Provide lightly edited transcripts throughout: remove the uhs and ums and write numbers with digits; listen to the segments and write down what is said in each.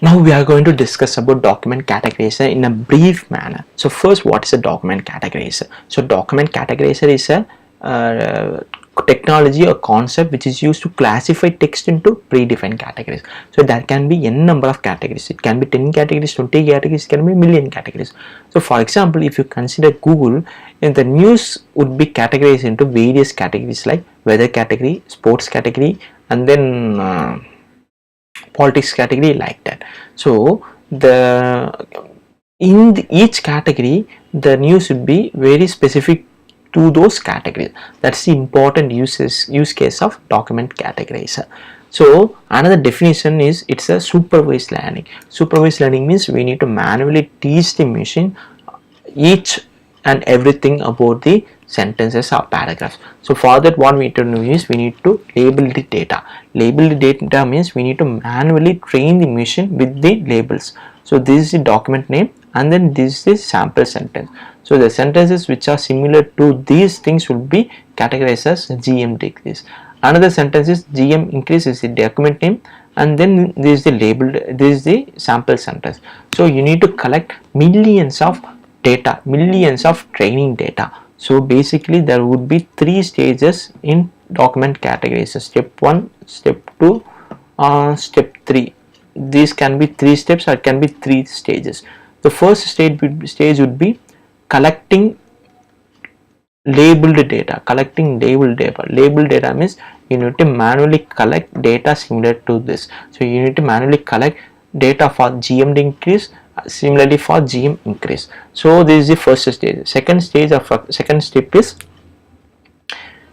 Now we are going to discuss about document categorizer in a brief manner. So first, what is a document categorizer? So document categorizer is a technology or concept which is used to classify text into predefined categories. So there can be n number of categories. It can be 10 categories, 20 categories, it can be million categories. So for example, if you consider Google, and the news would be categorized into various categories like weather category, sports category, and then politics category, like that. So each category, the news should be very specific to those categories. That's the important use case of document categorizer. So another definition is it's a supervised learning. Supervised learning means we need to manually teach the machine each and everything about the sentences or paragraphs. So for that, what we need to do is we need to label the data. Label the data means we need to manually train the machine with the labels. So this is the document name, and then this is the sample sentence. So the sentences which are similar to these things will be categorized as GM decrease. Another sentence is GM increase is the document name, and then this is the labeled, this is the sample sentence. So you need to collect millions of data, millions of training data. So basically there would be 3 stages in document categorization: step 1, step 2, step 3. These can be 3 steps or it can be 3 stages. The first stage would be collecting labeled data. Collecting labeled data. Labeled data means you need to manually collect data similar to this. So you need to manually collect data for GM increase, similarly for GM increase. So this is the first stage. Second step is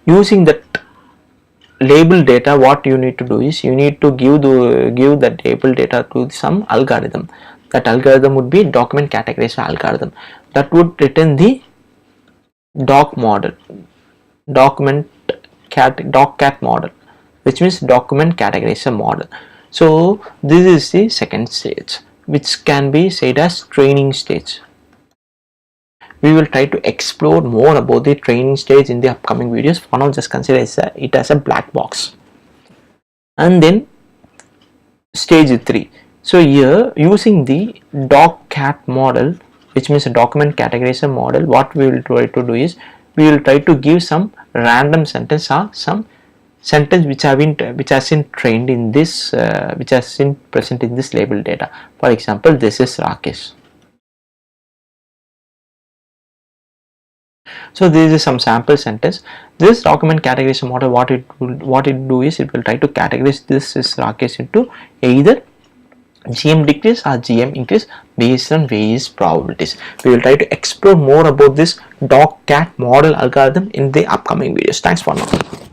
using that label data. What you need to do is you need to give that label data to some algorithm. That algorithm would be document categorizer algorithm that would return the doc model, doccat model, which means document categorizer model. So this is the second stage, which can be said as training stage. We will try to explore more about the training stage in the upcoming videos. For now, just consider it as a black box. And then stage 3. So here, using the doccat model, which means a document categorizer model, what we will try to do is we will try to give some random sentence or some sentence which has been trained in this, which has been present in this label data. For example, this is Rakesh. So this is some sample sentence. This document categorization model, what it do is it will try to categorize this is Rakesh into either GM decrease or GM increase based on various probabilities. We will try to explore more about this doccat model algorithm in the upcoming videos. Thanks for now.